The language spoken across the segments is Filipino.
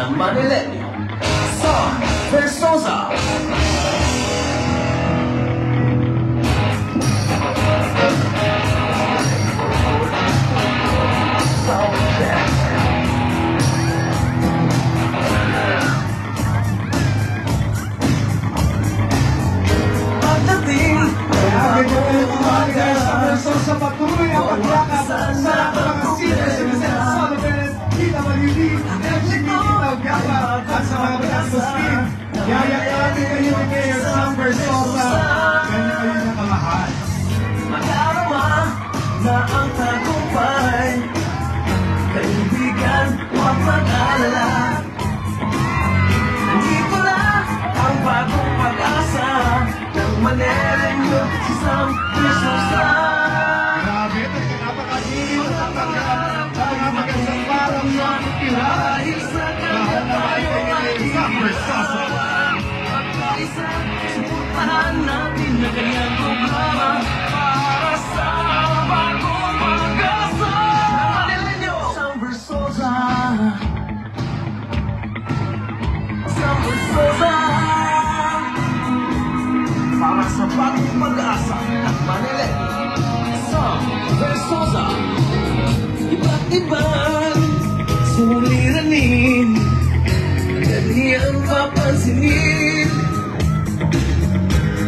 ng Manileño. Sam Versosa. Sa patuloy ang paglakad sa mga senior citizens sa Benes, PWD, LGBT Gapa at sa mga Batangas team. Yayayanin kayo ni Mayor Sam Versosa. Ganyan kayo na kamahal. Mag-arawa na ang tagumpay, kaibigan, huwag mag-alala. Nandito na ang bagong pag-asa ng Manileño, si Sam Versosa. Grabe, napakadili na mga magandang parang mga Dahil sa kanyang Sam Versosa. Suportahan natin na kanyang programa para sa bagong pag-asa ng Manileño. Sam Versosa. Sam Versosa. Para sa bagong pag-asa ng Manileño. Sam Versosa. Iba't ibang suliranin, ganyan papansinin.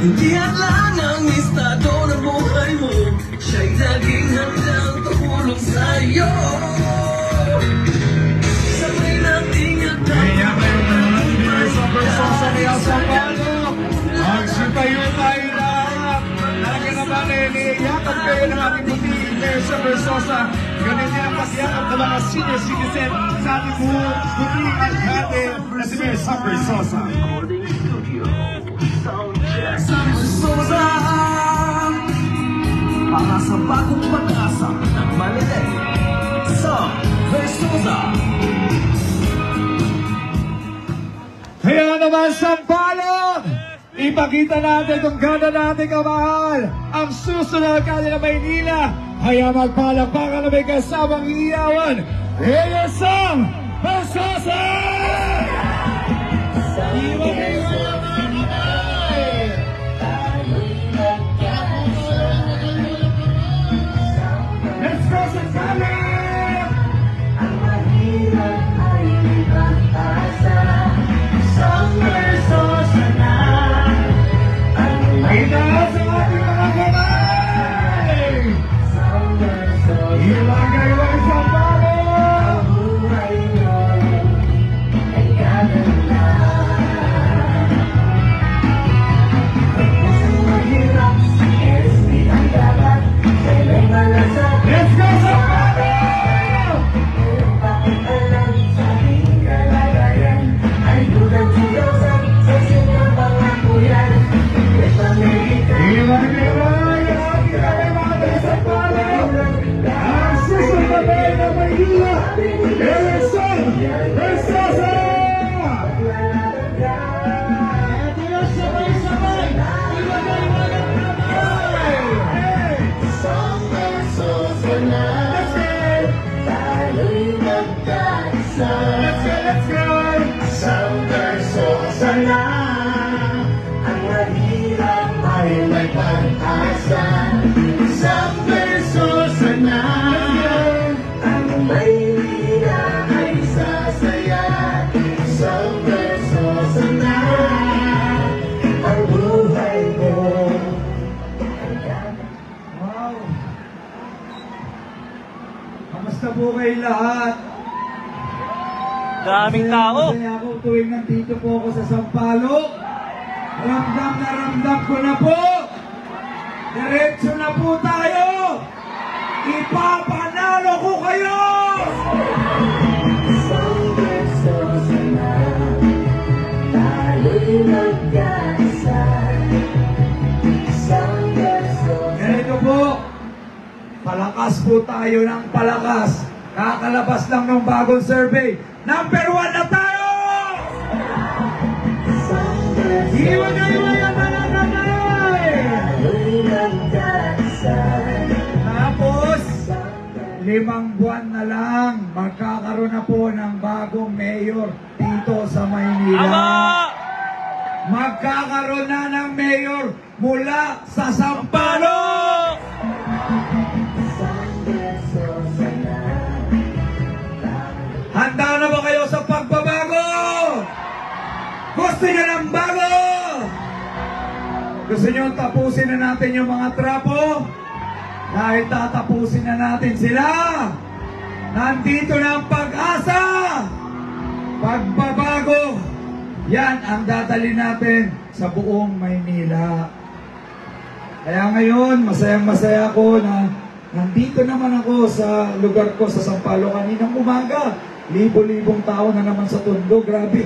Hindi lang ang estado ng buhay mo, siya'y laging handang tumulong sa'yo. Sabay nating at Kaya kayo na naman Sam Versosa ni Alzapalo. Magsitayo tayo lahat. Talaga naman niyakap kayo ng ating buti Mayor Sam Versosa. Ganun din ang pasyakap ng mga senior citizen sa ating buti alcalde na si Mayor Sam Versosa. Sam Versosa. Para sa bagong pag-asa ng Manileño. Sam Versosa. Kaya naman Sampalok, ipakita natin kung gano'n natin kamahal ang susunod alcalde ng Maynila. Kaya magpalakpakan na may kasamang iyawan, Mayor Sam Versosa! Let's go Sampalok! Ang mahirap ay ipag-asa. Sam Versosa na ang Itaas ang ating mga kamay! Sam Versosa. Ilagay mo ang Sampalok! Ang buhay mo ay gaganda. Ang mahirap ay ang dapat. Kailan malasap. Let's go Sampalok! Bakit alam sa aking kalagayan ay dulang-dulang sa sinyang pangako yan. Ito Amerika. Ilagay mo ang ating kamay sa Sampalok! Ang susunod na Maynila! Mayor Sam Versosa! Sam Versosa na tayo'y magkaisa. Let's go! Sam Versosa na ang mahirap ay may pag-asa. Sam Versosa na ang Maynila ay sasaya. Sam Versosa na ang buhay mo. Wow! Kamusta po kayo lahat? Daming tao. Masaya ako tuwing nandito po ako sa Sampalok. Ramdam na ramdam ko na po. Diretso na po tayo. Ipapanalo ko kayo! Sam Versosa na tayo'y magkaisa. Sam Versosa. Ganito po. Palakas po tayo ng palakas. Kakalabas lang ng bagong survey. Number 1 na tayo! Sam Versosa. Iwan na nanay! Tayo'y magkaisa. Tapos, 5 buwan na lang, magkakaroon na po ng bagong mayor. dito sa Maynila. Magkakaroon na ng mayor mula sa Sampaloc! Handa na ba kayo sa pagbabago? Gusto niyo ng bago? Gusto niyo tapusin na natin yung mga trapo? Dahil tatapusin na natin sila. Nandito na ang pag-asa. Pagbabago. Yan ang dadali natin sa buong Maynila. Kaya ngayon, masayang-masaya ako na nandito naman ako sa lugar ko sa Sampaloc kaninang umaga. Libo-libong tao na naman sa Tondo. Grabe.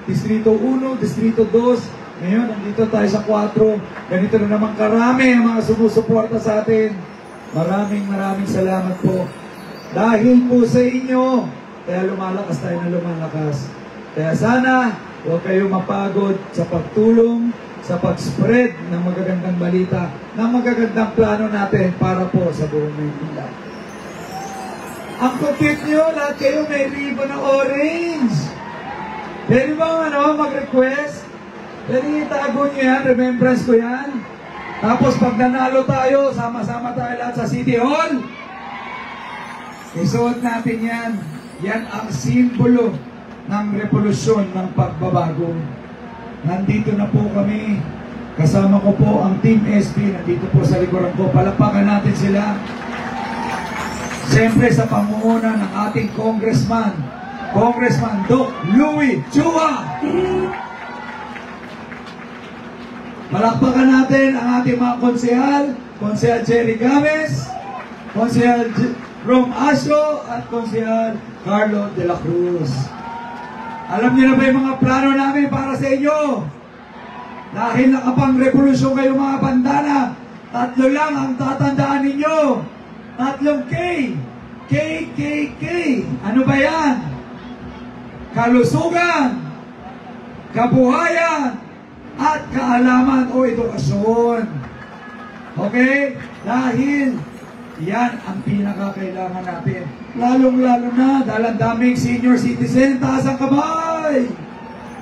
Distrito 1, Distrito 2. Ngayon, nandito tayo sa 4. Ganito na naman karami ang mga sumusuporta sa atin. Maraming salamat po. Dahil po sa inyo, kaya lumalakas tayo na lumalakas. Kaya sana, huwag kayong mapagod sa pagtulong, sa pag-spread ng magagandang balita, ng magagandang plano natin para po sa buong Maynila. Ang cute nyo, lahat kayo may ribbon na orange. Pwede ba mag-request? Pwede itago nyo yan, remembrance ko yan. Tapos pag nanalo tayo, sama-sama tayo lahat sa City Hall. Isuot natin yan. Yan ang simbolo ng revolusyon ng pagbabago. Nandito na po kami. Kasama ko po ang Team SP. Nandito po sa likuran ko. Palakpakan natin sila. Siyempre sa pangunguna ng ating Congressman Doc Louie Chua. Palakpakan natin ang ating mga konsehal Jerry Games, konsehal Rom Asio, at konsehal Carlo de la Cruz. Alam niyo na ba yung mga plano namin para sa inyo? Dahil nakapang-revolusyon kayo mga bandana, 3 lang ang tatandaan ninyo. 3 K. KKK. Ano ba yan? Kalusugan, kabuhayan, at kaalaman o edukasyon. Okay? Dahil yan ang pinakakailangan natin. Lalong-lalo na dahil ang daming senior citizen, taas ang kamay.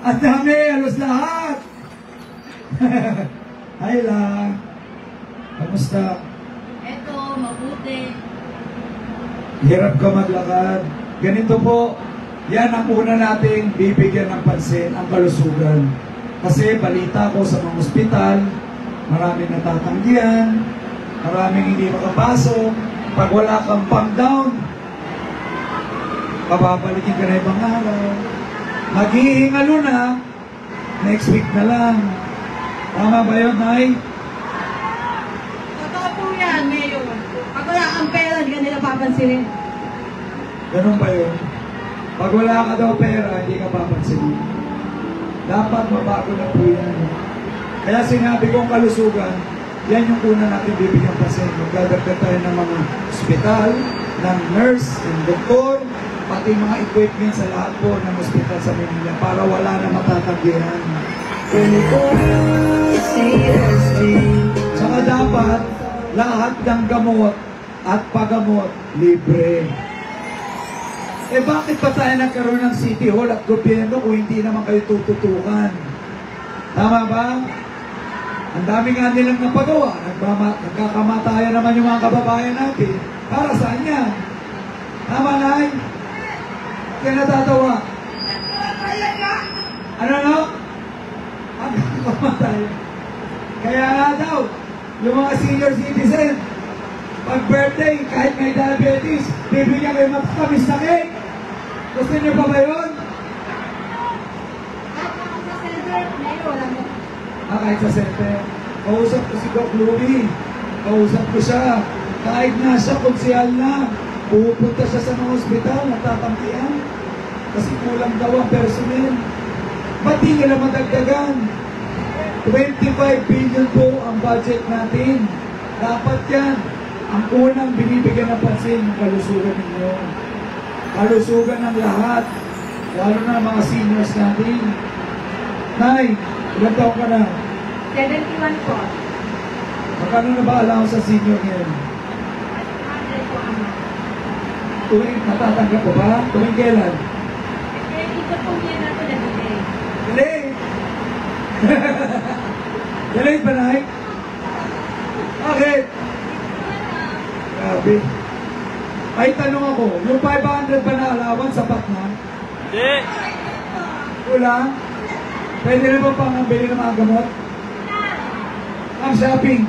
Ang dami, halos lahat. Hi lang. Kamusta? Eto, mabuti. Hirap ka maglakad. Ganito po, yan ang una nating bibigyan ng pansin, ang kalusugan. Kasi balita ko sa mga ospital, maraming natatanggihan, maraming hindi makapasok. Pag wala kang pang down, pababalikin ka na ibang araw. Maghihingalo na, next week na lang. Tama ba yun, Nay? Totoo po yan, Mayor. Pag wala kang pera, hindi ka nila papansinin. Ganun ba yun? Pag wala ka daw pera, hindi ka papansinin. Dapat mabago na po yan. Kaya sinabi kong kalusugan, yan yung una natin bibigyan pansin. Magdadagdag tayo ng mga ospital, ng nurse, ng doktor, pati mga equipment sa lahat po ng ospital sa Manila para wala na matatanggihan. Saka dapat lahat ng gamot at paggamot libre. Eh bakit pa tayo nagkaroon ng City Hall at gobyerno kung hindi naman kayo tututukan? Tama ba? Ang dami nga nilang napagawa. Nagkakamatayan naman yung mga kababayan natin. Para saan yan? Tama, Nay? Kaya natatawa. Ano no? Nagkakamatayan. Kaya nga daw, yung mga senior citizen, pag birthday, kahit may diabetes, bibigyan kayo matatamis na cake. Gusto niyo pa ba yun? Kahit sa center. Kausap ko si Doc Louie. Kausap ko siya. Kahit nasa konsyal na, pupunta siya sa mga ospital, natatangkihan. Kasi kulang daw ang personnel. Ba't di nila madagdagan? 25 billion po ang budget natin. Dapat yan. Ang unang binibigyan ng pansin ng kalusugan ninyo. Kalusugan ng lahat. Lalo na mga seniors natin. Nay, ilang taon ka na? 71 po. Magkano na ba alam sa senior ngayon? 100 po ang Tuwing natatanggap ko ba? Tuwing kailan? ikot po niya natin Galing! Galing ba, Nay? Bakit? Grabe. Ay, tanong ako, yung 500 ba na alawan, sapat na? Hindi. Kulang? Pwede na ba pang bili ng mga gamot? Ang shopping?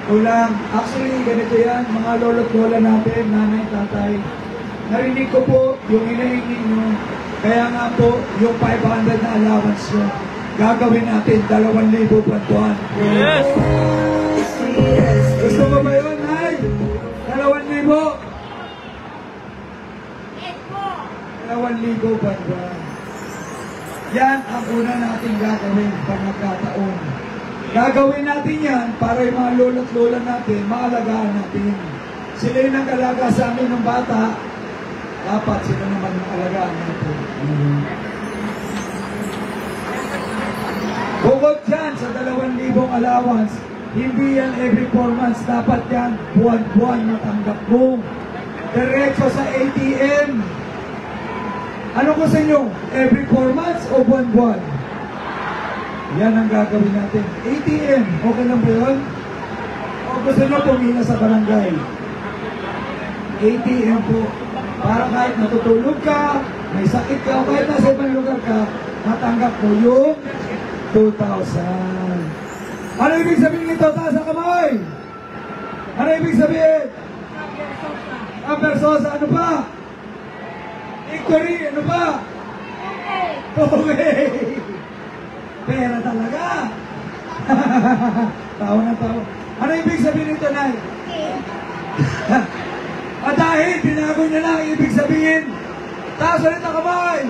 Kulang. Actually, ganito yan, mga lolo't lola natin, nanay, tatay. Narinig ko po yung hinahingi nyo. Kaya nga po, yung 500 na allowance nyo, gagawin natin 2,000 buwan-buwan. Yes! Gusto mo ba yun, Nay? 2,000? 2,000 buwan-buwan. Yan ang una natin gagawin pag nagkataon. Gagawin natin yan para yung mga lola't lola natin, maalagaan natin. Sila yung nag-alaga sa amin ng bata, dapat sila naman yung alagaan natin. Bukod dyan sa 2,000 allowance, hindi yan every 4 months, dapat yan buwan-buwan matanggap mo. Diretso sa ATM. Ano ko sa inyo? Every 4 months o buwan-buwan? Yan ang gagawin natin. ATM, okay lang ba yun? O gusto nyo pumila sa barangay? ATM po. Para kahit natutulog ka, may sakit ka, o kahit nasa ibang lugar ka, matanggap mo yung 2,000. Ano ibig sabihin nito? Taas ang kamay! Ano ibig sabihin? Ang persosa, ano pa? Inquiry, ano pa? Okay! Pera talaga! Tao na tao. Ano ibig sabihin nito, Nay? At dahil binago niya lang ibig sabihin, taas ulit ang kamay!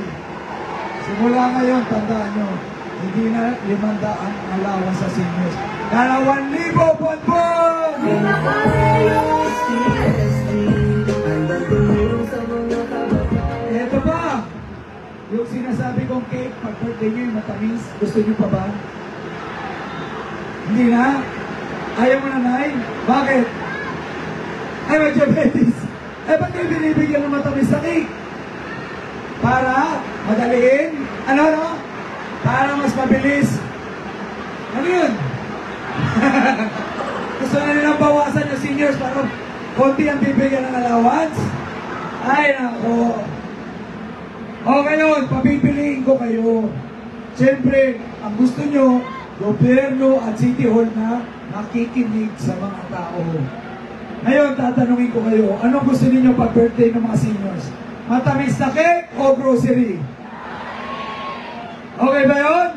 Simula ngayon, tandaan nyo, hindi na 500 ang allowance sa seniors. 2,000 buwan-buwan! Ito pa, yung sinasabi kong cake, pag birthday nyo yung matamis, gusto nyo pa ba? Hindi na? Ayaw mo na, Nay? Bakit? Ay, may diabetes. Eh, ba't kayo binibigyan ng matamis na cake? Para madaliin? Ano? Para mas mabilis. Ano yun? Gusto na nilang bawasan yung seniors para konti ang bibigyan ng allowance? Ay, nako. Okay yun, papipiliin ko kayo. Siyempre, ang gusto nyo, gobyerno at City Hall na makikinig sa mga tao. Ngayon, tatanungin ko kayo, anong gusto ninyo pag birthday ng mga seniors? Matamis na cake o grocery? Okay ba yun?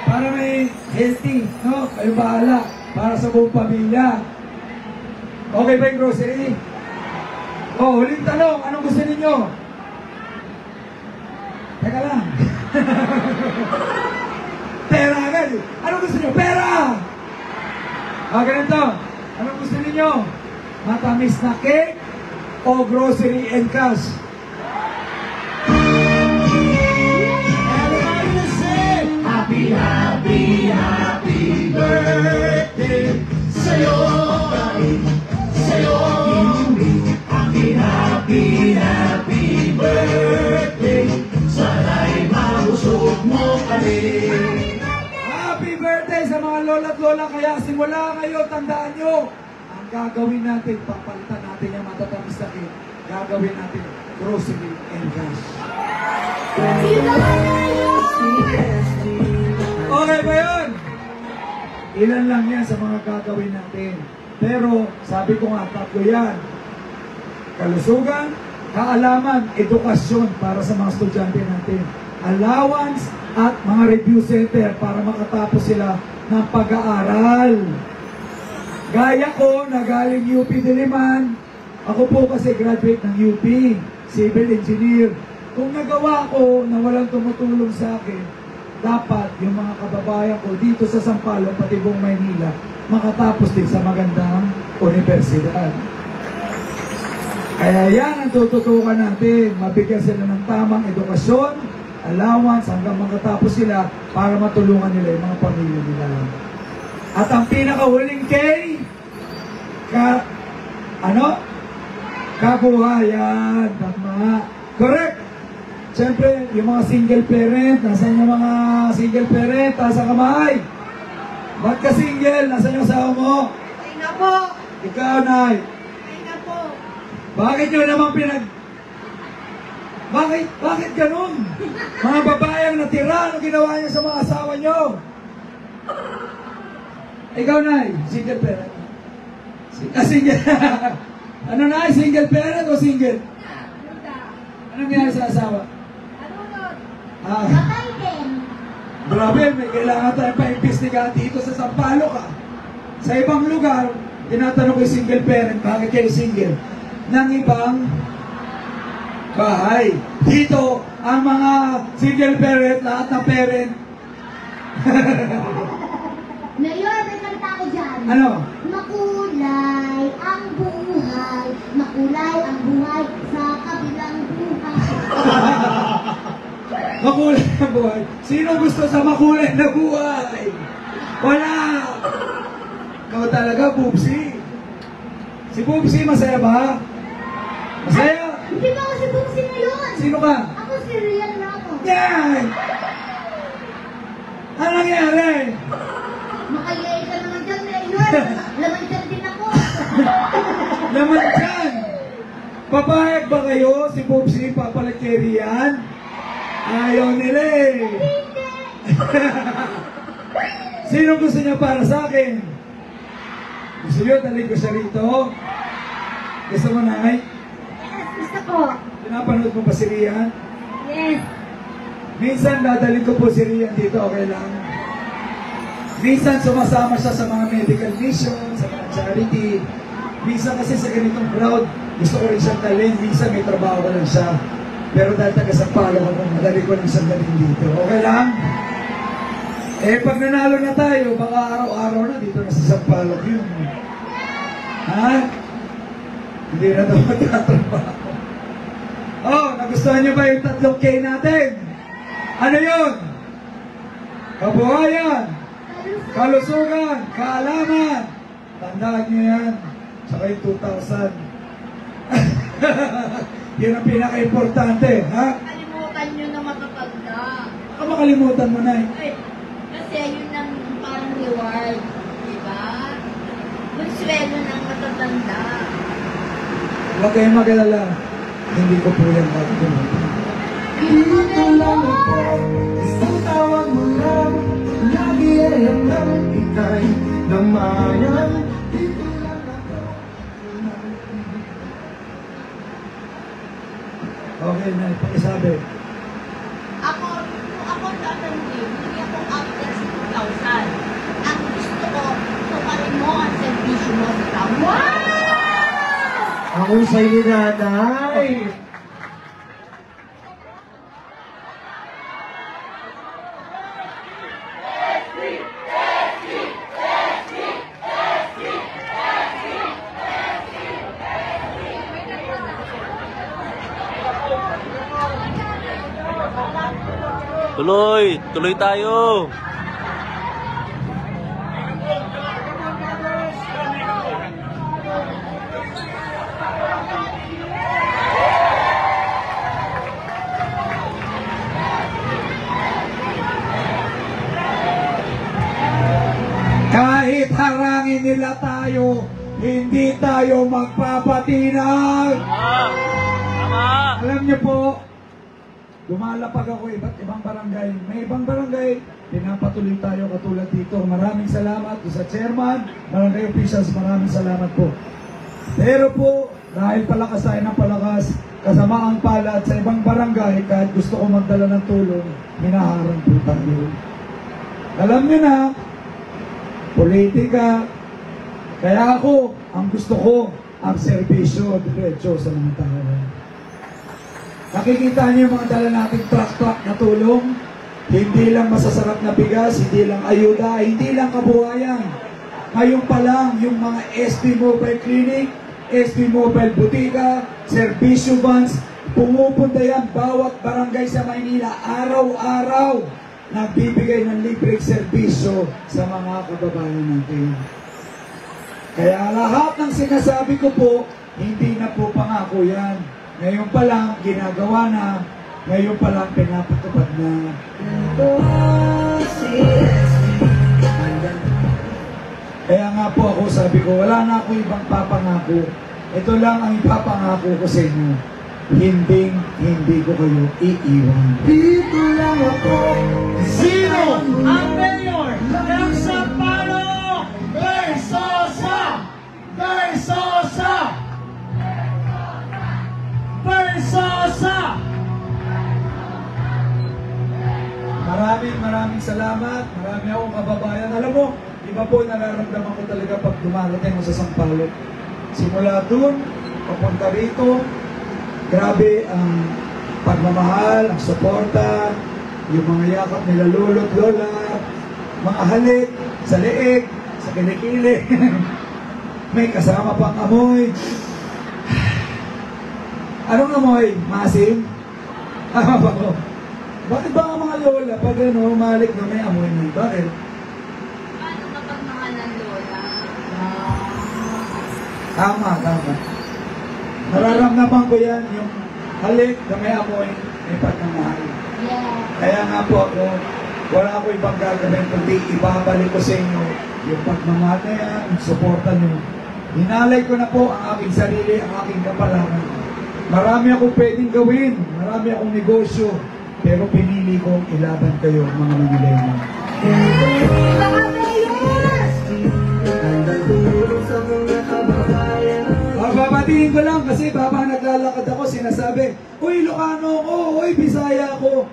Para may healthy, no? Kayo bahala. Para sa buong pamilya. Okay ba yung grocery? Oh, huling tanong, anong gusto ninyo? Teka lang. Pera agad. Anong gusto ninyo? Pera! Ganito. Anong gusto ninyo? Matamis na cake o grocery and cash? Everybody say, happy, happy, happy birthday sa'yo. Sa'yo. Happy, happy, happy birthday. Sana'y mabusog mo kami. Happy birthday sa mga lola't lola. Kaya simula ngayon, tandaan nyo, ang gagawin natin, papalitan natin yung matatamis na cake. Gagawin natin grocery and cash. Okay ba yun? Ilan lang yan sa mga gagawin natin. Pero sabi ko nga, tatlo yan. Kalusugan, kaalaman, edukasyon para sa mga estudyante natin. Allowance at mga review center para makatapos sila ng pag-aaral. Gaya ko na galing UP Diliman, ako po kasi graduate ng UP, civil engineer. Kung nagawa ko na walang tumutulong sa akin, dapat yung mga kababayan ko dito sa Sampaloc, pati buong Maynila, makatapos din sa magandang universidad. Kaya yan ang tututukan natin, mabigyan sila ng tamang edukasyon, allowance hanggang makatapos sila para matulungan nila yung mga pamilya nila. At ang pinakahuling kay, kabuhayan. Tama. Correct. Siyempre, yung mga single parent, nasaan yung mga single parent? Taas ang kamay. Ba't ka single? Nasaan yung asawa mo? Ay na po. Ikaw, Nay. Ay na po. Bakit nyo naman Bakit ganun? Mga babayang natira, ano ginawa niyo sa mga asawa nyo? Ikaw, Nay, single parent. Single. Ano, Nay, single parent o single? Anong nangyari sa asawa? Ah, Patay din. grabe, may kailangan tayo pa-imbestigahan dito sa Sampaloc ah. Sa ibang lugar, tinatanong ko yung single parent, bakit kayo single? Ng ibang bahay. Dito, ang mga single parent, lahat ng parent. Mayor, may kanta ko dyan. Ano? Makulay ang buhay. Makulay ang buhay sa kabilang buhay. Makulay na buhay. Sino gusto sa makulay na buhay? Wala! Ikaw talaga, Bubsy. Si Bubsy, masaya ba? Masaya? Hindi ba ako si Bumsi ngayon? Sino ka? Ako si Rian Ramos. Yan! Ano nangyari? Makayay ka naman dyan, Mayor. Laman dyan din ako. Naman dyan! Papayag ba kayo si Bubsy papalit kay Rian? Ayaw nila eh. Hindi. Sino gusto niya para sa akin? Gusto niyo, dalhin ko siya rito? Gusto mo, Nay? Yes, gusto ko. Pinapanood mo ba si Rian? Yes. Minsan dadalhin ko po si Rian dito, okay lang. Minsan sumasama siya sa mga medical mission, sa mga charity. Minsan kasi sa ganitong crowd, gusto ko rin siyang dalhin. Minsan may trabaho ko lang siya. Pero dahil taga Sampaloc ako, madali ko lang siyang dalhin dito. Okay lang? Eh, pag nanalo na tayo, baka araw-araw na dito na sa Sampaloc yun. Ha? Hindi na daw magtatrabaho. Oh, nagustuhan niyo ba yung 3K natin? Ano yun? Kabuhayan, kalusugan, kaalaman. Tandaan niyo yan. Tsaka yung 2,000. Yun ang pinaka-importante, ha? Kalimutan nyo na matatanda. Baka makalimutan mo na eh. Ay, kasi yun ang parang reward, di ba? Yung swelo ng matatanda. Huwag kayong mag-alala. Hindi ko po yan makikilimutan. Dito lang ako, isang tawag mo lang. Lagi ay hanggang ika'y namayan. Dito lang ako. Okay na, pakisabi. Ako, kung ako tatanungin, hindi ako after sa 2,000. Ang gusto ko, tuparin mo ang servisyo mo sa tao. Wow! Ako sa'yo ni nanay. Tuloy tayo. Kahit harangin nila tayo, hindi tayo magpapatinag. Tama. Alam niyo po, lumalapag ako iba't ibang barangay. May ibang barangay, pinapatuloy tayo katulad dito. Maraming salamat sa chairman, barangay officials, maraming salamat po. Pero po, dahil palakas tayo ng palakas, kasamaang palad sa ibang barangay, kahit gusto ko magdala ng tulong, hinaharang po tayo. Alam niyo na, politika, kaya ako, ang gusto ko, ang serbisyo, diretso sa mga tao. Nakikita niyo yung mga dala nating truck na tulong, hindi lang masasarap na bigas, hindi lang ayuda, hindi lang kabuhayan. Ngayon pa lang, yung mga SB Mobile Clinic, SB Mobile Butika, Servisyo Vans, pumupunta yan bawat barangay sa Maynila, araw-araw, nagbibigay ng libreng serbisyo sa mga kababayan natin. Kaya lahat ng sinasabi ko po, hindi na po pangako yan. Ngayon pa lang, ginagawa na, Ngayon pa lang pinapatupad na. Kaya nga po ako sabi ko, wala na ako ibang papangako. Ito lang ang ipapangako ko sa inyo. Hindi ko kayo iiwan. Dito lang ako. Sino ang mayor ng Sampaloc? Versosa! Versosa! Versosa! Maraming salamat. Marami akong kababayan. Alam mo, iba po nararamdaman ko talaga pag dumarating ako sa Sampaloc. Simula dun, papunta rito, grabe ang pagmamahal, ang suporta, yung mga yakap nila lolo't lola, mga halik sa leeg, sa kilikili. May kasama pang amoy. Anong amoy? Maasim? Tama ba ko? Bakit ba ang mga lola pag humalik na may amoy na? Bakit? Paano kapag mga nanlola? Tama. Nararamdaman ko yan, yung halik na may amoy, may pagmamahal. Yeah. Kaya nga po ako, wala ako ibang gagawin kundi ibabalik ko sa inyo yung pagmamahal na yan, yung suporta nyo. Hinalay ko na po ang aking sarili, ang aking kapalaran. Marami akong pwedeng gawin, marami akong negosyo, pero pinili kong ilaban kayo, mga Manileno. Mga mayor! Babatiin ko lang kasi baba naglalakad ako, sinasabi, uy, Ilocano ko, uy, Bisaya ako.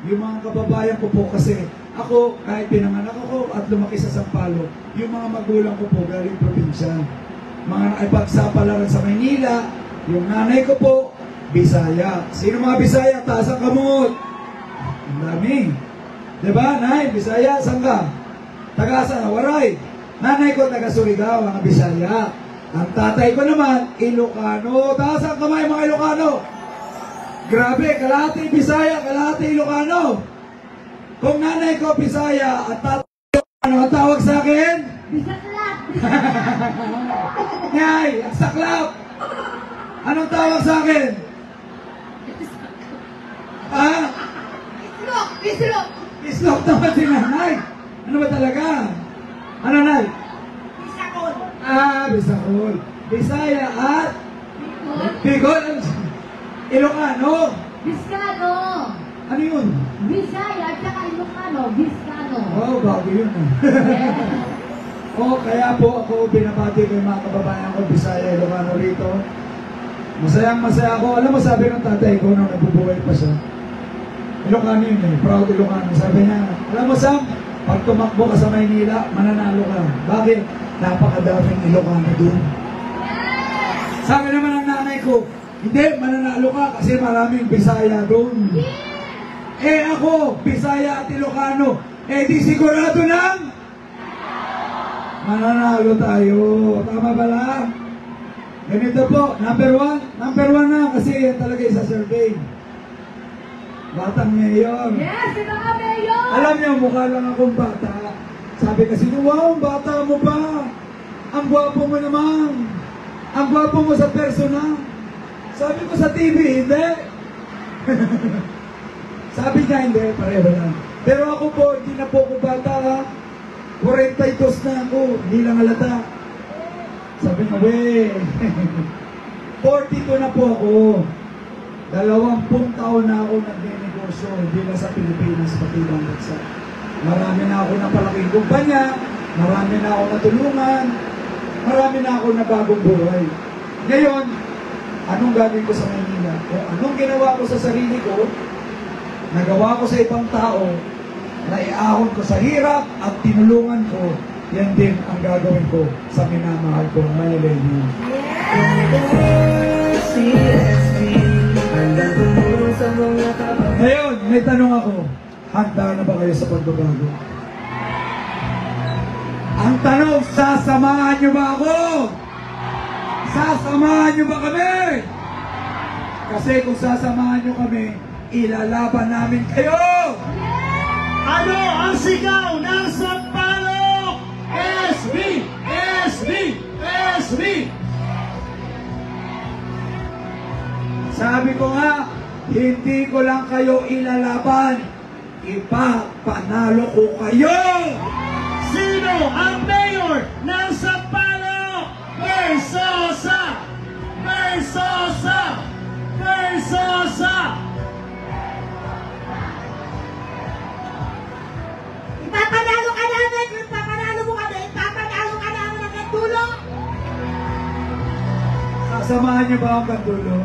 Yung mga kababayan ko po kasi, ako, kahit pinanganak ako at lumaki sa Sampaloc, yung mga magulang ko po galing probinsya. Mga nakipagsapalaran sa Maynila, yung nanay ko po, Bisaya. Sino mga Bisaya? Taas ang kamot. Ang dami. Diba, Nay? Bisaya, saan ka? Taga-saan? Waray. Nanay ko taga Surigao, mga Bisaya. Ang tatay ko naman, Ilocano. Taas ang kamay, mga Ilocano. Grabe, kalahati Bisaya, kalahati Ilocano. Kung nanay ko Bisaya at tatay Ilocano, ang tawag sa akin? Bisaklap! Ngay, ang saklap. Anong tawag sa akin? Islok! Islok naman si nanay. Ano ba talaga? Ano, Nay? Bisakol! Bisakol. Bisaya at Bicol. Ilocano. Biskano. Ano yun? Bisaya at saka Ilocano. Biskano. Oh, bago yun. Kaya po ako binabati ko yung mga kababayan ko, Bisaya, Ilocano rito. Masaya ako. Alam mo, sabi ng tatay ko nung nabubuhay pa siya, Ilocano yun eh, proud Ilocano. Sabi niya, alam mo Sam, pag tumakbo ka sa Maynila, mananalo ka. Bakit? Napakadaming Ilocano dun. Sabi naman ng nanay ko, hindi, mananalo ka kasi maraming Bisaya dun. Ako, Bisaya at Ilocano, di sigurado ng mananalo tayo. Tama ba lang? Ganito po, number one na kasi yan talaga isa survey. Batang mayor. Yes, ito ka, Mayor! Alam niyo, mukha lang akong bata. Sabi kasi, wow, bata mo pa. Ang gwapo mo naman. Ang gwapo mo sa persona. Sabi ko sa TV, hindi. Sabi niya, hindi, pareho lang. Pero ako po, hindi na po ako bata ha. 42 na ako, hindi lang halata. Sabi niya, 42 na po ako. 20 taon na ako nagnenegosyo, hindi na sa Pilipinas, pati ibang bansa. Marami na ako napalaking kumpanya, marami na ako natulungan, marami na ako nabagong buhay. Ngayon, anong gagawin ko sa Maynila? O anong ginawa ko sa sarili ko, nagawa ko sa ibang tao, naiahon ko sa hirap at tinulungan ko, yan din ang gagawin ko sa minamahal ko, Manileno. Ngayon, may tanong ako, handa na ba kayo sa pagbabago? Ang tanong, sasamahan nyo ba ako? Sasamahan nyo ba kami? Kasi kung sasamahan nyo kami, ilalaban namin kayo! Ano ang sigaw ng Sampaloc? SB! SB! SB! Sabi ko nga, hindi ko lang kayo ilalaban. Ipapanalo ko kayo! Sino ang mayor ng Sampaloc? Versosa! Versosa! Versosa! Ipapanalo ka namin! Kung papanalo mo kami, ipapanalo ka namin hanggang dulo! Sasamahan niyo ba hanggang dulo?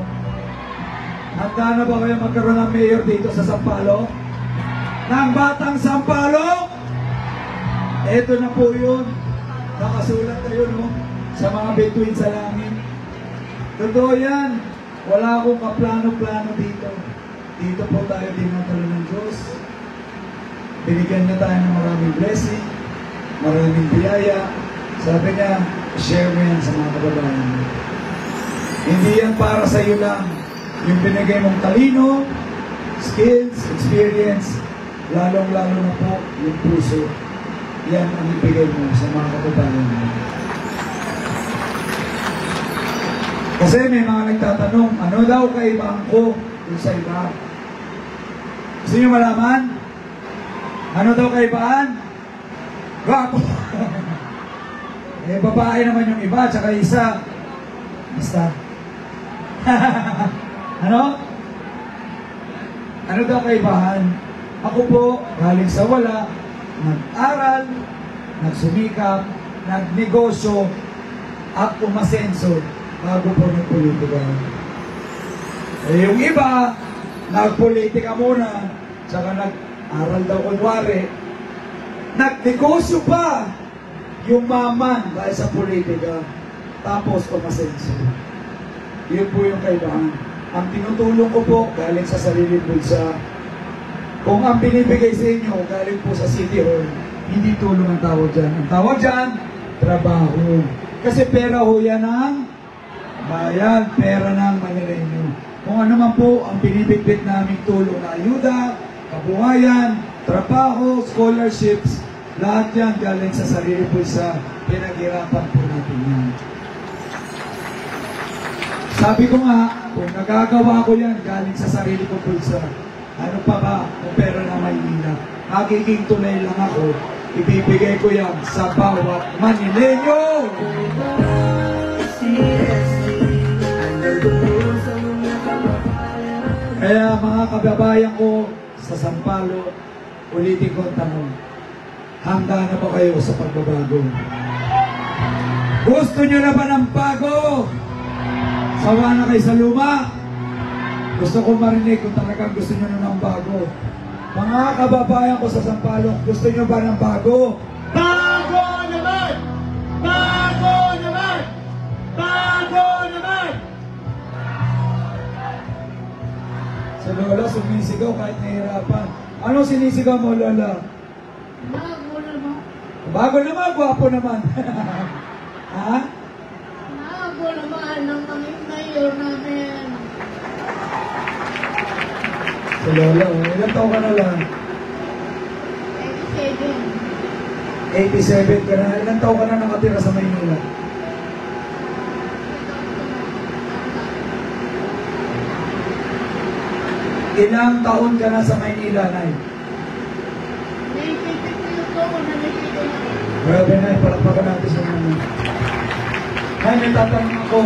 Handa na ba kayo magkaroon ng mayor dito sa Sampaloc? Ng Batang Sampaloc? Eto na po yun. Nakasulat na yun, no? Sa mga bituin sa langit. Totoo yan. Wala akong kaplano-plano dito. Dito po tayo dinatalo ng Diyos. Binigyan na tayo ng maraming blessing, maraming biyaya. Sabi niya, share mo yan sa mga kababayan mo. Hindi yan para sa iyo lang. Yung binigay mong talino, skills, experience, lalong-lalo na po yung puso. Yan ang ibigay mo sa mga kababayan mo. Kasi may mga nagtatanong, ano daw kaibahan ko dun sa iba? Gusto niyo malaman? Ano daw kaibahan? Gwapo! Eh, babae naman yung iba, tsaka isa. Basta. Ano? Ano daw kaibahan? Ako po, galing sa wala, nag-aral, nagsumikap, nagnegosyo, at umasenso bago po nagpolitika. Eh, yung iba, nagpolitika muna, tsaka nag-aral daw kunwari, nagnegosyo pa, yumaman dahil sa politika, tapos umasenso. Yun po yung kaibahan. Ang tinutulong ko po, galing sa sarili bulsa. Kung ang binibigay sa inyo, galing po sa City Hall, hindi tulong ang tawag dyan. Ang tawag dyan, trabaho. Kasi pera ho yan ng bayan, pera ng Manileño. Kung ano man po ang binibigbit naming tulong na ayuda, kabuhayan, trabaho, scholarships, lahat yan galing sa sarili bulsa. Pinaghirapan po natin yan. Sabi ko nga, kung nagagawa ko yan galing sa sarili ko bulsa, ano pa ba kung pera na Maynila? Magiging tunay lang ako, ibibigay ko yan sa bawat Manileño! Kaya mga kababayan ko sa Sampaloc, ulitin ko ang tanong, handa na ba kayo sa pagbabago? Gusto nyo na ba ng bago? Sawa na kayo sa luma? Gusto ko marinig kung talagang gusto nyo na ng bago. Mga kababayan ko sa Sampaloc, gusto nyo ba ng bago? Bago naman! Bago naman! Bago naman! Sa Lola, sumisigaw kahit nahihirapan. Ano sinisigaw mo, Lola? Bago naman. Bago naman, gwapo naman. Ha? Bago naman ng kaming mayor namin. Sa Lola, ilan taon ka na lang? 87. 87 ka na. Ilan taon ka na nakatira sa Maynila? Ilang taon ka na sa Maynila, Nay? Naisipin ko kung nanisipin ako. Grabe, Nay, palakpakan natin sa mga. Nay, may tatanong ako.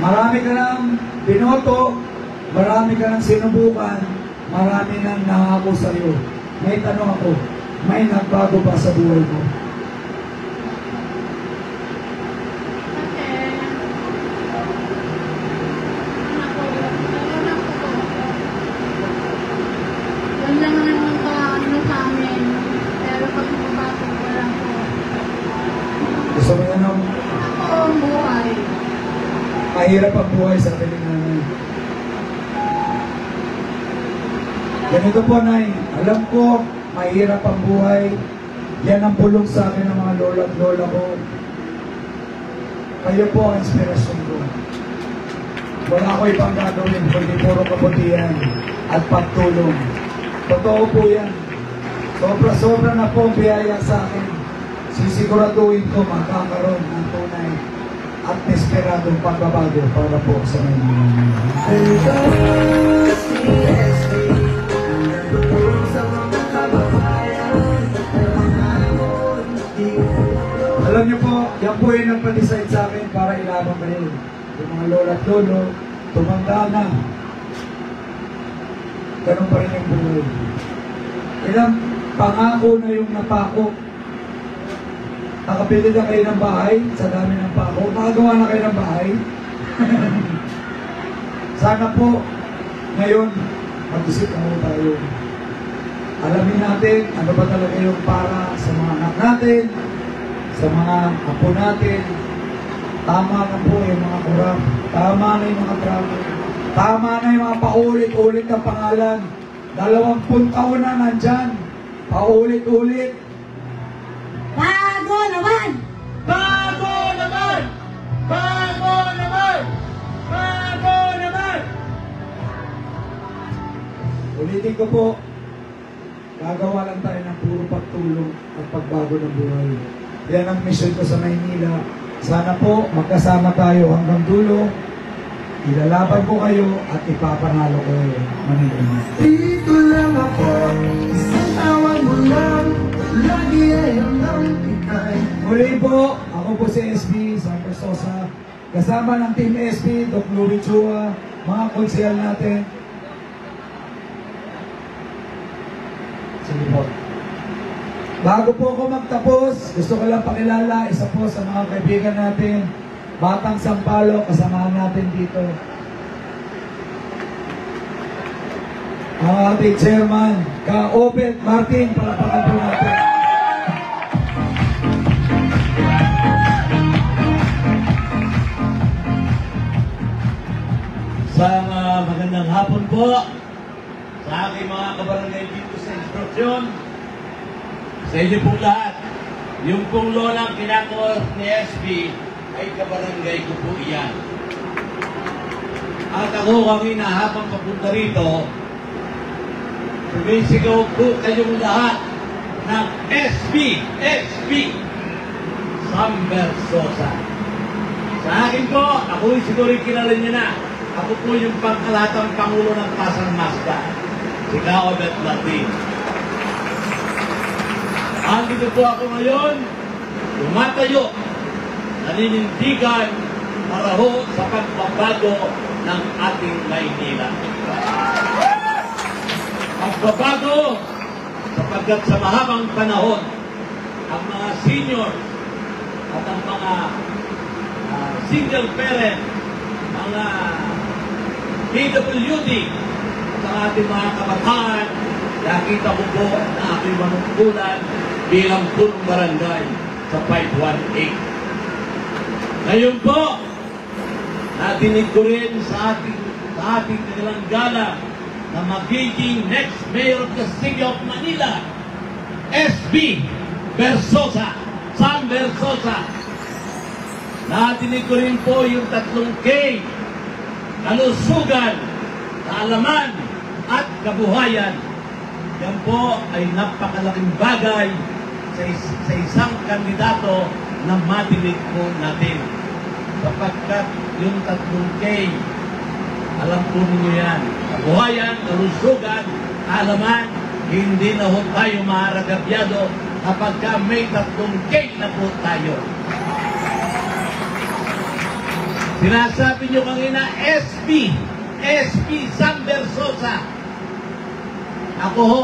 Marami ka nang binoto, marami ka nang sinubukan, marami nang nangako sa iyo. May tanong ako, may nagbago ba sa buhay mo? Gusto mo yan, mahirap ang buhay sa akin ng nanay. Ganito po, Nay. Alam ko, mahirap ang buhay. Yan ang bulong sa akin ng mga lola at lola ko. Kayo po ang inspirasyon ko. Wala ko ibang gagawin kundi puro kabutihan at pagtulong. Totoo po yan. Sobra-sobra na po ang biyaya sa akin. Sisiguraduhin ko makakaroon ng tunay at desperadong pagbabago para po sa Maynila. Ito kasi SB Nagtutulong sa mga kababayan Pangahon di Alam niyo po, yan po yung nagpa-decide sa akin para ilaban kayo. Yung mga lola at lolo, tumanda na. Ganun pa rin yung buhay. Ilang pangako na yung napako. Nakapili na kayo ng bahay sa dami ng pako. Nakagawa na kayo ng bahay. Sana po, ngayon, mag-isip na po tayo. Alamin natin ano ba talaga yung para sa mga anak natin, sa mga apo natin. Tama na po yung mga kurap. Tama na yung mga travel. Tama na yung mga paulit-ulit ng pangalan. 20 taon na nandyan. Paulit-ulit. Bago naman! Bago naman! Bago naman! Bago naman! Ulitin ko po, gagawa lang tayo ng puro pagtulong at pagbago ng buhay. Yan ang mission ko sa Maynila. Sana po magkasama tayo hanggang dulo. Ilalaban ko kayo at ipapanalo ko Manila. Dito lang ako Isang tawag mo lang Lagi ay hanggang ikay Muli po, ako po si SB, Santos Sosa. Kasama ng Team SB, Doc Louie Chua, mga konsehal natin. Sige po. Bago po ako magtapos, gusto ko lang pakilala isa po sa mga kaibigan natin, Batang Sampalo, kasamahan natin dito. Ang ating chairman, Ka-Obet Martin, palapakan po natin. Isang magandang hapon po sa aking mga kabarangay dito sa instruksyon. Sa inyo pong lahat, yung pong lolang kinakos ni SB ay kabarangay ko po iyan. At ako kanina habang papunta rito, sumisigaw po kayong lahat ng SB, Sam Versosa. Sa akin po, ako siguro kilala niyo na. Ako po yung pangkalatang Pangulo ng Pasang Mazda, si Ka-Obet Martin. Andito po ako ngayon, tumatayo, naninindigan para ho sa pagbabago ng ating Maynila. Pagbabago sapagkat sa mahabang panahon, ang mga senior at ang mga single parent, mga PWD at ang ating mga kabataan, nakita ko po na aking manungkulan bilang punong barangay sa 518. Ngayon po, natinig ko rin sa ating kanilang gala na magiging next mayor of the city of Manila, SB Versosa, Sam Versosa. Natinig ko rin po yung 3 K, kalusugan, kaalaman, at kabuhayan. Yan po ay napakalaking bagay sa isang kandidato na matinig po natin. Sapagkat yung 3 K, alam po ninyo yan, kabuhayan, kalusugan, kaalaman, hindi na ho tayo maharagabyado kapag may 3 K na po tayo. Sinasabi nyo kanina, SB Sam Versosa. Ako ho,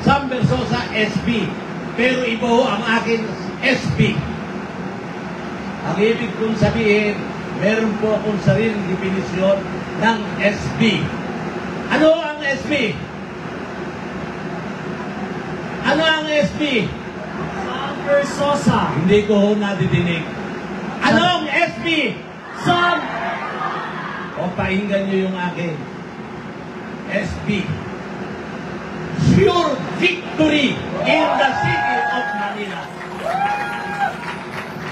Sam Versosa, SB. Pero iba ho ang akin, SB. Ang ibig kong sabihin, meron po akong sariling definisyon ng SB. Ano ang SB? Ano ang SB? Sam Versosa. Hindi ko ho nadidinig. Ano ang SB? Sam. O pakinggan nyo yung akin. SB. Sure victory in the city of Manila.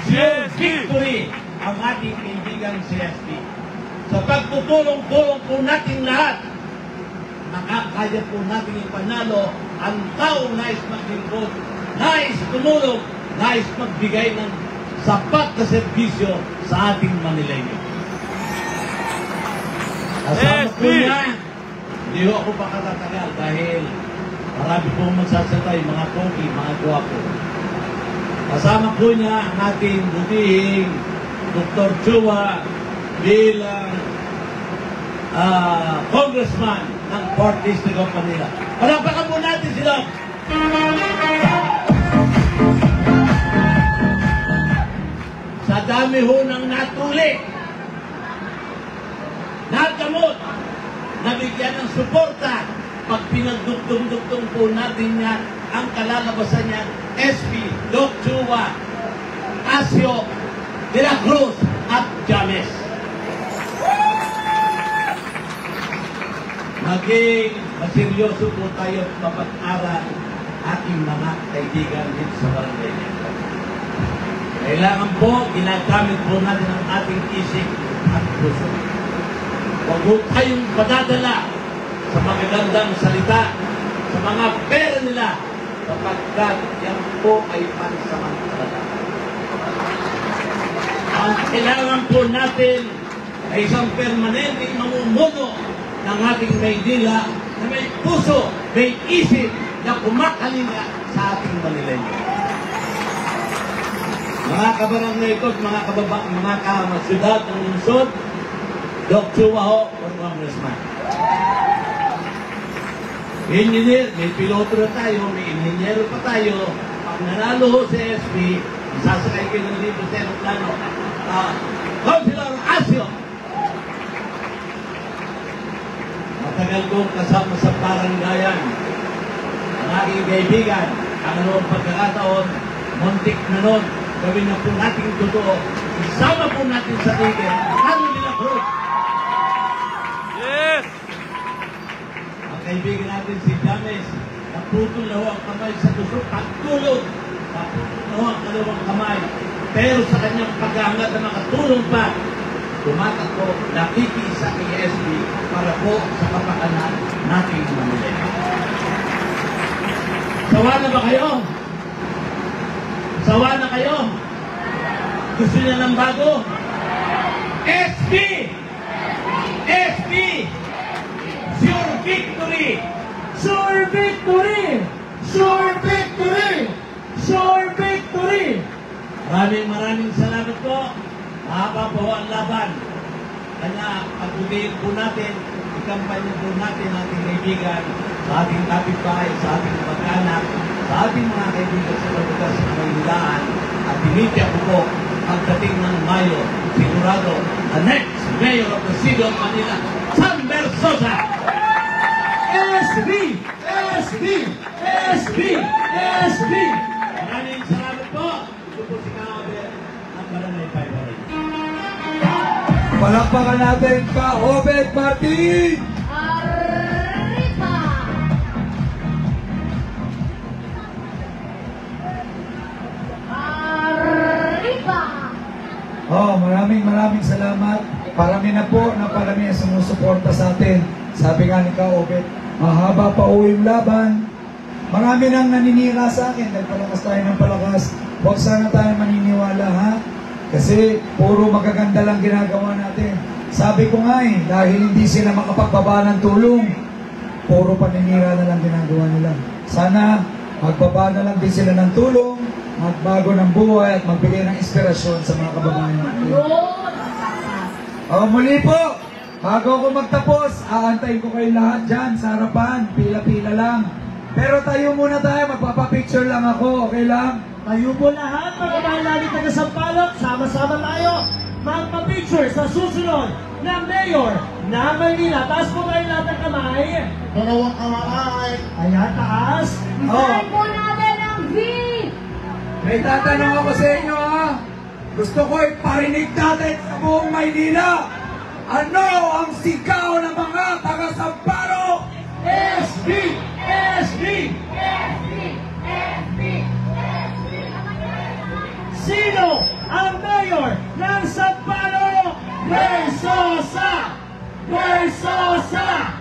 Sure victory ang ating kaibigan si SB. Sa pagtutulong-tulong po natin lahat, makakaya po natin ipanalo ang taong nais maglingkod, nais tumulong, nais magbigay ng sapat na serbisyo sa ating Manileño. Kasama po niya, hindi ho ako pakatatagal dahil marami pong magsasatay, mga pogi, mga guwapo. Kasama po niya ang ating butihing Dr. Chua bilang congressman ng 4th District of Manila. Palapakan po natin sila. Sa dami ho ng natuli, nagamot, nabigyan ng suporta, pag pinagdugtong-dugtong po natin niya ang kalalabasan niya, SP, Doc Chua, Asio, De La Cruz, at James. Maging maseryoso po tayo mapag-aral ating mga kaibigan dito sa barangay. Kailangan po, ginagamit po natin ang ating isip at puso. Huwag po tayong padadala sa magagandang salita, sa mga pera nila, sapagkat yan po ay pansamantala. Ang kailangan po natin ay isang permanenteng mamumuno ng ating Maynila na may puso, may isip na kumakalinga sa ating Manileño. Mga kabarangay ko, mga kasyudad ng lungsod, Doc Chua ho, for congressman. Engineer, may piloto na tayo, may engineer pa tayo. Pag nanalo ho sa SP, sasakay kayo ng libre sa aeroplano. Councilor Asio. Matagal kong kasama sa baranggayan. Ang aking kaibigan, ang noong pagkakataon, muntik na noon, gawin na po natin totoo. Isama po natin sa tigil, ano nila Cruz. Yes! Ang kaibigan natin si James, naputol na ho ang kamay sa tusok, pagtulog. Naputol na ho ang kalawang kamay. Pero sa kanyang pag-aangat na makatulong pa, tumatakbo, nakikiisa kay SB para po sa kapakanan nating Manileño. Sawa na ba kayo? Sawa na kayo? Gusto niya ng bago? SB! SB! Sure victory! Sure victory! Sure victory! Sure victory! Maraming salamat po. Mahaba po ang laban. Kaya pagbutiin po natin, ikampanya po natin ang ating kaibigan, sa ating kapitbahay, sa ating mag-anak, sa ating mga kaibigan sa lugar sa Maynilaan. At tinitya ko po, pagdating ng Mayo, sigurado, the next mayor of the city of Manila, Sam Versosa! SB! SB! SB! SB! Maraming salamat po. Ito po si Kaaber ng Barangay 5. Palakpakan natin ka, Obed Martin! Arriba! Arriba! Oh, maraming salamat. Parami na po na parami ang sumusuporta sa atin. Sabi nga ni Ka Obed, mahaba pa yung laban. Marami nang naninira sa akin dahil palakas tayo ng palakas. Huwag sana tayo maniniwala, ha? Kasi puro magaganda lang ginagawa natin. Sabi ko nga dahil hindi sila makapagbaba ng tulong, puro paninira na lang ginagawa nila. Sana magbaba na lang din sila ng tulong, magbago ng buhay at magbigay ng inspirasyon sa mga kababayan natin. Muli po, bago ako magtapos, aantayin ko kayo lahat dyan sa harapan, pila-pila lang. Pero tayo muna tayo, magpapapicture lang ako, okay lang? Tayo po lahat, mga mahalali taga-Sampaloc, sama-sama tayo magpa-picture sa susunod na mayor na Maynila. Taas po kayo lahat ng kamay. Dalawang kamay. Ayan, taas. Design po natin ang V! May tatanong ako sa inyo, ha? Gusto ko iparinig natin sa buong Maynila. Ano ang sigaw ng mga taga-Sampaloc? SB! SB! Sino ang mayor ng Sampaloc? Versosa! Versosa!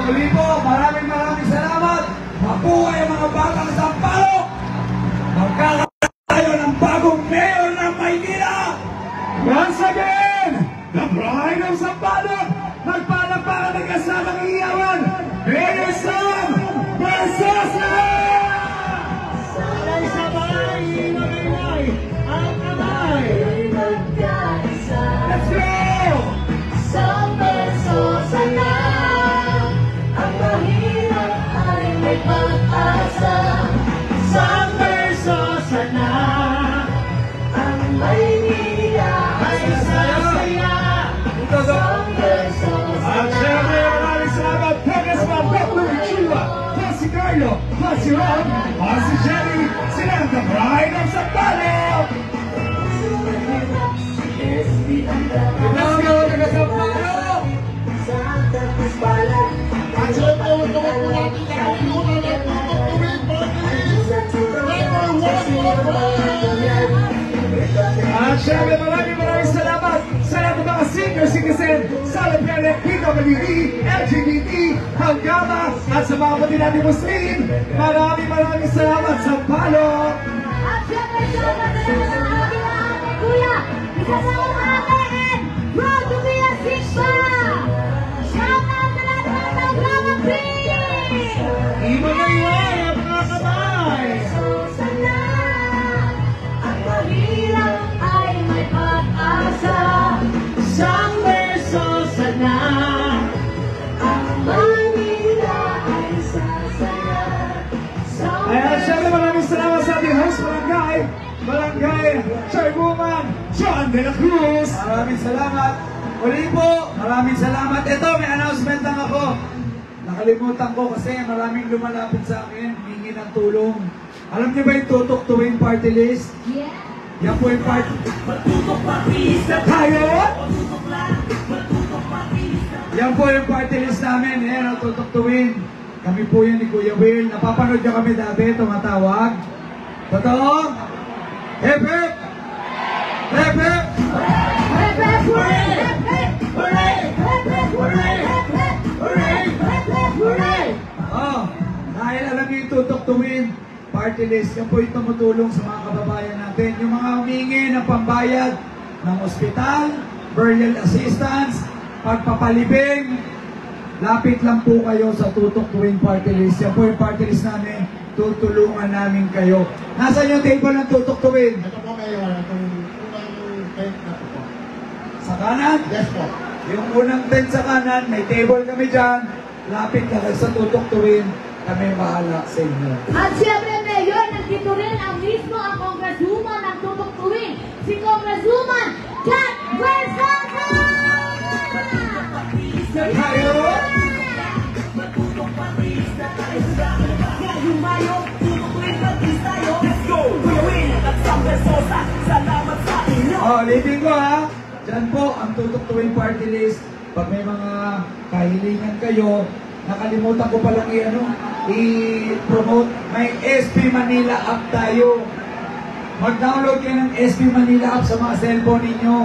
muli po, maraming salamat. Mabuhay ang mga batang Sampaloc. Magkakaroon tayo ng bagong mayor ng Maynila. Once again, the Pride of Sampaloc, magpalakpakan ng kasamang iyawan, Mayor Sam Versosa! Sabay-sabay, ingay ang kamay. Let's go! Sa Versosa na, ang mahirap ay may pag-asa. Sa Versosa na, Ang Maynila ay sasaya. Sa Versosa At syempre, maraming salamat, Congressman Dr. Chua, si Carlo, si Rob, si Jenny, sila ang the Pride of Sampaloc! Let's go, taga Sampaloc! At syempre, maraming salamat sa lahat ng mga senior citizen, sa LPN, PWD, LGBT, Hagama, at sa mga pati natin Muslim. Maraming salamat sa Sampaloc! At syempre, salamat sa ating mga kuya. Isa sa natin, proud to be a Sigma. Shout out sa lahat ng mga drama queen. imagay ang mga kamay. Sana ang mahirap ay may pag-asa. Sa Versosa na, Ang Maynila ay sasaya. Sa Ayan, syempre maraming salamat sa ating host Barangay Chairwoman John De La Cruz. Maraming salamat. Uli po, maraming salamat. Ito, may announcement lang ako. Nakalimutan ko kasi maraming lumalapit sa akin, hingi ng tulong. Alam niyo ba yung Tutok Tuwing Party List? Yeah. Yan po yung party. Tayo! Yan po yung party list namin. Ayan, ang Tutok Tuwing. Kami po yan ni Kuya Will. Napapanood niyo kami dati, tumatawag. Totoo? Hep hep! Hep hep! Hep, hep, hooray! Hep, hep, hooray! Hep, hep, hooray! Hep, hep, hooray! Hep, hep, hooray! Oh, dahil alam niyo yung Tutok Tuwing party list, yan po yung tumutulong sa mga kababayan natin. Yung mga humingi ng pambayad ng ospital, burial assistance, pagpapalibing, lapit lang po kayo sa Tutok Tuwing party list. Yan po yung party list namin, tutulungan namin kayo. Nasaan yung table ng Tutok Tuwing? Ito po Mayor, itong unang tent na po. Sa kanan? Yes po. Yung unang tent sa kanan, may table kami dyan. Lapit lang kayo sa Tutok Tuwing. Kami bahala sa inyo. At siyempre, Mayor, nandito rin ang mismo ang Congresswoman ng Tutok Tuwing, si Congresswoman Kat Versosa! Tayo! Oh, leading ko ha. Diyan po ang Tutok Tuwing party list. Pag may mga kahilingan kayo, nakalimutan ko palang i-promote. May SP Manila app tayo. Mag-download kayo ng SP Manila app sa mga cellphone ninyo.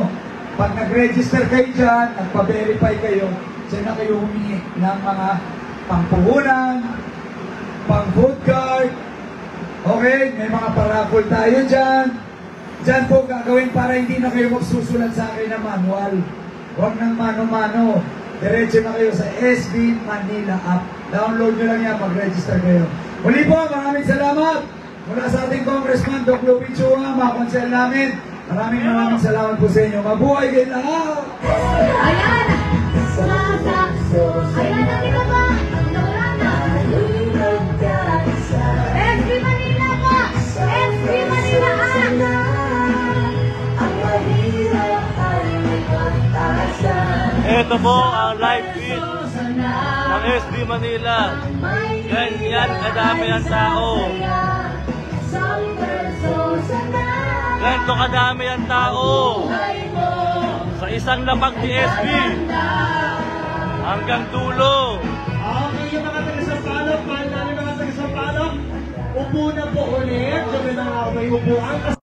Pag nag-register kayo dyan, nagpa-verify kayo, dyan na kayo humingi ng mga pangpuhunan, pang-food card. Okay, may mga paraffol tayo dyan. Dyan po gagawin para hindi na kayo magsusulat sa akin na manual. Huwag ng mano-mano. Diretso na kayo sa SB Manila app. Download nyo lang yan, mag-register kayo. Muli po, maraming salamat. Mula sa ating Congressman, Doc Lupi Chua, mga konsel namin. Maraming salamat po sa inyo. Mabuhay kayo lahat! Ayan! Ayan ang iba ba? Nawala na. SB Manila po! SB Manila ang mahirap ay may pag-asa. Ito po ang live feed ng SB Manila. Ganyan kadami ang tao. Ganito kadami ang tao. Sa isang lapag ni SB. Hanggang dulo. okay yung mga taga-Sampaloc, mahal namin mga taga-Sampaloc. Upo na po ulit. Sabi na nga may upuan.